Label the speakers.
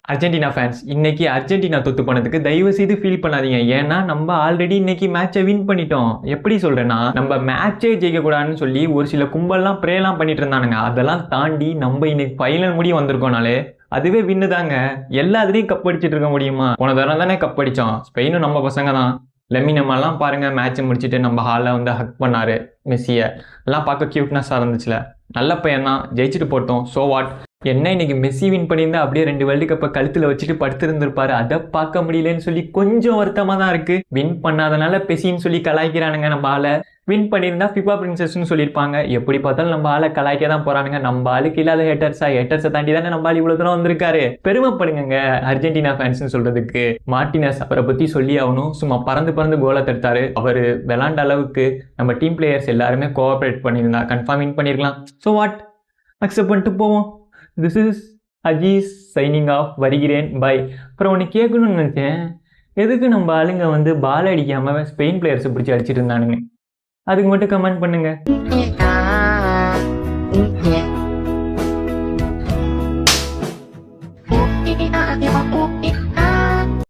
Speaker 1: Argentina fans, இன்னைக்கு Argentina தோத்து போனதுக்கு தயவு செய்து ஃபீல் பண்ணாதீங்க. ஏன்னா நம்ம ஆல்ரெடி இன்னைக்கு மேட்சை வின் பண்ணிட்டோம். எப்படி சொல்றேன்னா, நம்ம மேட்சே ஜெயிக்க கூடாதுன்னு சொல்லி ஒரு சில கும்பல்லாம் ப்ரேலாம் பண்ணிட்டு இருந்தானுங்க. அதெல்லாம் தாண்டி நம்ம இன்னைக்கு ஃபைனல் முடிய வந்திருக்கோம்னாலே அதுவே வின்னு தாங்க. எல்லாத்துலேயும் கப் அடிச்சிட்டு இருக்க முடியுமா? போன தடவை தானே கப் அடிச்சோம். ஸ்பெயினும் நம்ம பசங்க தான். லெமினமெல்லாம் பாருங்க, மேட்ச் முடிச்சுட்டு நம்ம ஹாலில் வந்து ஹக் பண்ணாரு மெஸ்ஸியை. எல்லாம் பார்க்க கியூட்னஸாக இருந்துச்சுல. நல்ல பையன் தான், ஜெயிச்சுட்டு போட்டோம். So what? என்ன இன்னைக்கு மெஸ்ஸி வின் பண்ணியிருந்தா அப்படியே 2 வேர்ல்டு கப்பை கழுத்தில் வச்சுட்டு படுத்திருந்திருப்பாரு. அதை பார்க்க முடியலன்னு சொல்லி கொஞ்சம் வருத்தமாக தான் இருக்கு. வின் பண்ணாதனால பெசின்னு சொல்லி கலாய்க்கிறானுங்க நம்ம ஆளை. வின் பண்ணியிருந்தா ஃபிஃபா பிரின்சஸ்ன்னு சொல்லியிருப்பாங்க. எப்படி பார்த்தாலும் நம்ம ஆளை கலாய்க்க தான் போறானுங்க. நம்ம ஆளுக்கு இல்லாத ஹேட்டர்ஸை தாண்டி தானே நம்ம ஆள் இவ்வளோ தூரம் வந்திருக்காரு. பெருமைப்படுங்க அர்ஜென்டினா ஃபேன்ஸ்னு சொல்றதுக்கு. மார்டினஸ் அவரை பத்தி சொல்லி ஆகணும். சும்மா பறந்து பறந்து கோலை தடுத்தாரு. அவர் விளாண்ட அளவுக்கு நம்ம டீம் பிளேயர்ஸ் எல்லாருமே கோஆப்ரேட் பண்ணியிருந்தா கன்ஃபார்ம் வின் பண்ணியிருக்கலாம். ஸோ வாட், அக்செப்ட் பண்ணிட்டு போவோம். This is Aziz signing off. வருகிறேன், பை. அப்புறம் ஒன்று கேட்கணும்னு நினச்சேன். எதுக்கு நம்ம ஆளுங்க வந்து பால் அடிக்காமல் ஸ்பெயின் பிளேயர்ஸை பிடிச்சி அடிச்சிட்டு இருந்தானுங்க? அதுக்கு மட்டும் கமெண்ட் பண்ணுங்க.